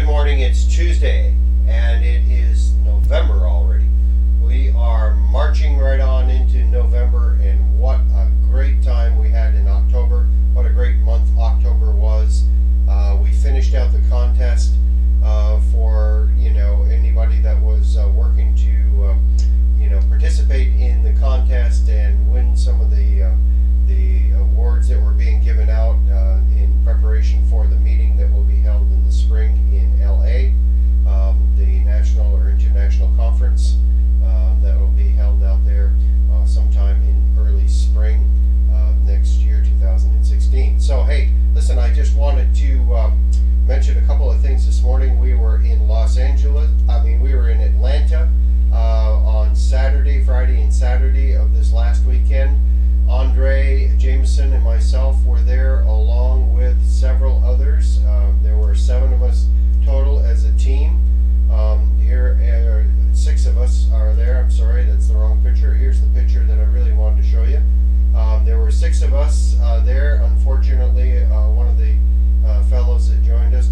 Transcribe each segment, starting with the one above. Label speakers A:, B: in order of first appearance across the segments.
A: morning. It's Tuesday, and it is November already. We are marching right on into November, and what a great time we had in October. What a great month October was. We finished out the contest for anybody that was working to participate in the contest and win some of the awards that were being given out in preparation for the meeting that will be held in the spring in LA, the national or international conference that will be held out there sometime in early spring next year, 2016. So hey, listen, I just wanted to mention a couple of things this morning. We were in we were in Atlanta on Friday and Saturday of this last weekend. Andre Jameson and myself were there along with several others. There were 7 of us total as a team. Here, 6 of us are there. I'm sorry, that's the wrong picture. Here's the picture that I really wanted to show you. There were 6 of us there. Unfortunately, one of the fellows that joined us,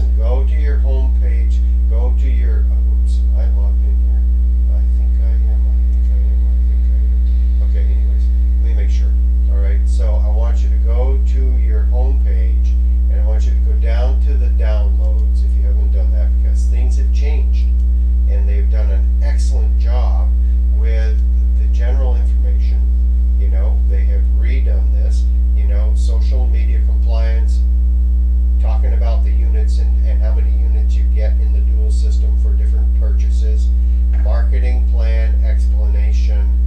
A: listen, go to your home page, go to your, oops, I logged in here. I think I am. Okay, anyways, let me make sure. All right, so I want you to go to your home page, and I want you to go down to the downloads if you haven't done that, because things have changed, and they've done an excellent job with the general information. You know, they have redone this, you know, social media compliance, talking about the units and how many units you get in the dual system for different purchases, marketing plan explanation,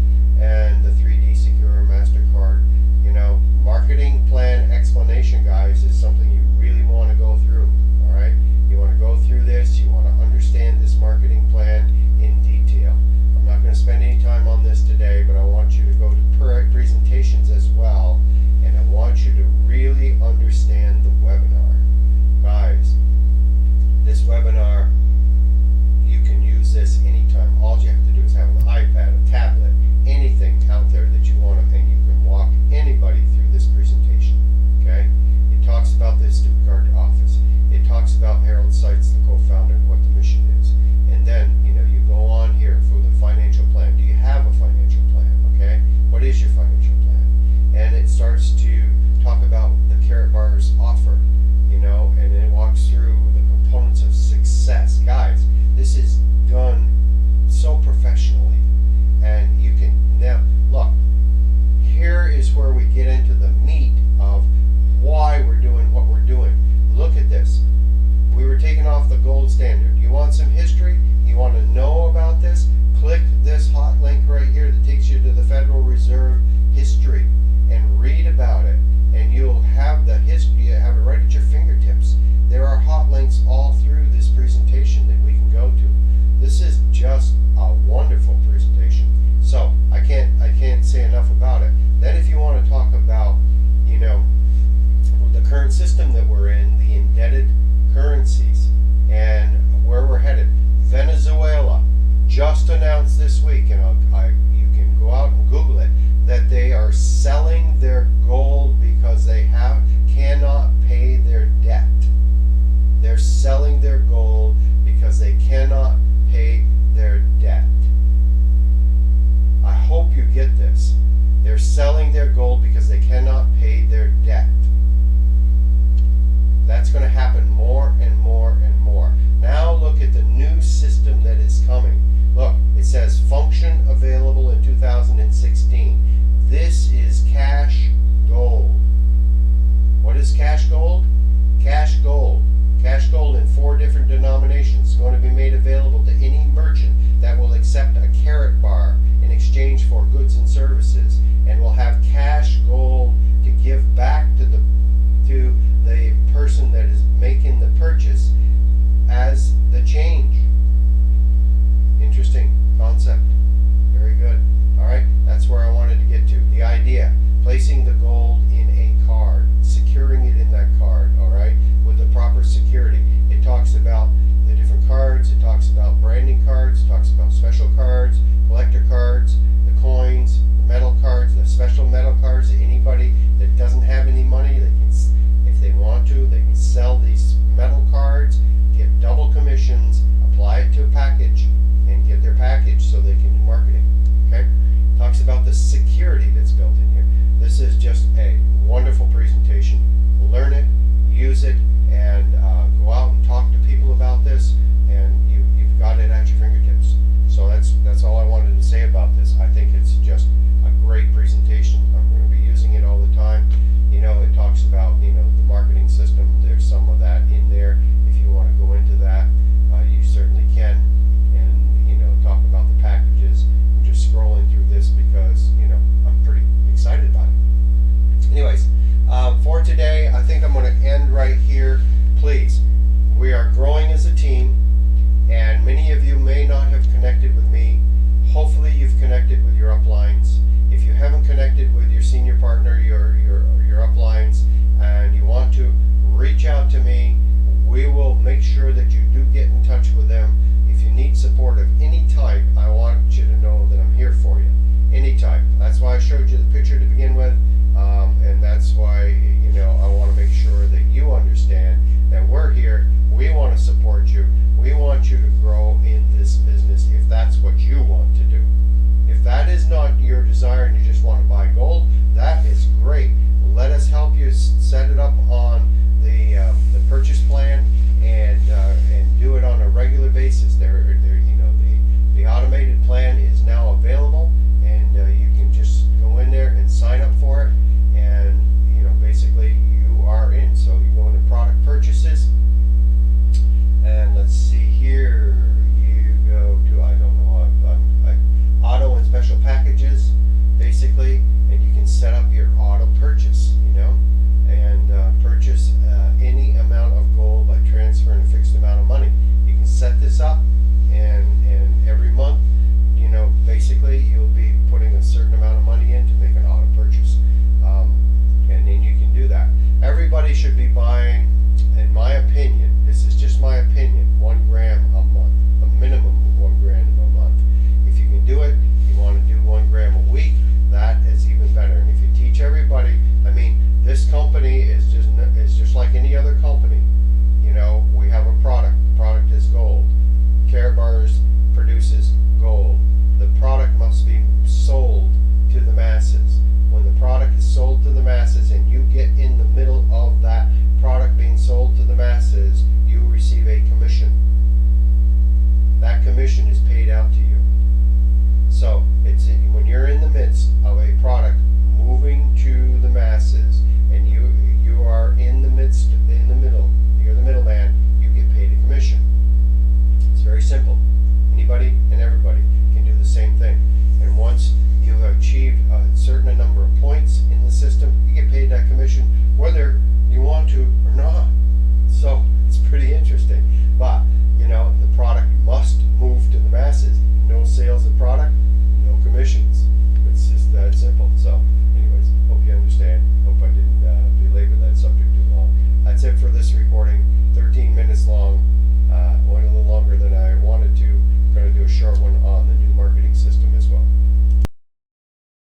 A: and the 3D Secure MasterCard. You know, marketing plan explanation, guys, is something you really want to go through. All right, you want to go through this. You want to understand this marketing plan in detail. I'm not going to spend any time on this today, but I want you to go to presentations as well, and I want you to really understand the webinar. Guys, this webinar, you can use this anytime. All you have to do is have an iPad, a tablet, anything out there that you want to, and you can walk anybody through this presentation. Okay? It talks about the Stuttgart office. It talks about Harold Seitz, the co-founder, and what the mission is. And then, you know, you go on here for the financial plan. Do you have a financial plan? Okay? What is your financial plan? And it starts to talk about the Karatbars offer, you know, and it walks through the components of success. Guys, this is done so professionally, and you can now look. Here is where we get into the meat of why we're doing what we're doing. Look at this. We were taking off the gold standard. You want some history? You want to know about this? Click this hot link right here that takes you to the Federal Reserve history and read about it, and you'll have the history. You have it right at your fingertips. There are hot links all through this presentation that we can go to. This is just a wonderful presentation. So I can't say enough about it. Then if you want to talk about, you know, the current system that we're in, the indebted currencies, and where we're headed. Venezuela just announced this week, and you can go out and Google it, that they are selling their gold because they cannot pay their debt. They're selling their gold because they cannot pay their debt. I hope you get this. They're selling their gold because they cannot pay their debt. That's going to happen more and more and more. Now look at the new system that is coming. Look, it says function available in 2016. This is cash gold. What is cash gold? Cash gold. Cash gold in 4 different denominations is going to be made available to any merchant that will accept a Karatbar in exchange for goods and services, and will have cash gold to give back to the person that is making the purchase as the change. Interesting concept. Very good. All right, that's where I wanted to get to. The idea, placing the gold in a card, securing it in that card, all right, with the proper security. It talks about the different cards. It talks about branding cards. It talks about special cards, collector cards, the coins, the metal cards, the special metal cards. Anybody that doesn't have any money, they can, if they want to, they can sell these metal cards, get double commissions, apply it to a package, and get their package so they can do marketing. Okay? Talks about the security that's built in here. This is just a wonderful presentation. Learn it, use it, and go out and talk to people about this, and you've got it at your fingertips. So that's all I wanted to say about this. I think it's just a great presentation. I'm going to be using it all the time. You know, it talks about, you know, the marketing system. There's some of that in there. If you want to go into that, you certainly can. And, you know, talk about the packages. I'm just scrolling through this because, you know, I'm pretty excited about it. Anyways, for today, I think I'm going to end right here. Please, we are growing as a team, and many of you may not have connected with me. Hopefully you've connected with your uplines. If you haven't connected with your senior partner, your uplines, and you want to reach out to me, we will make sure that you do get in touch with them. If you need support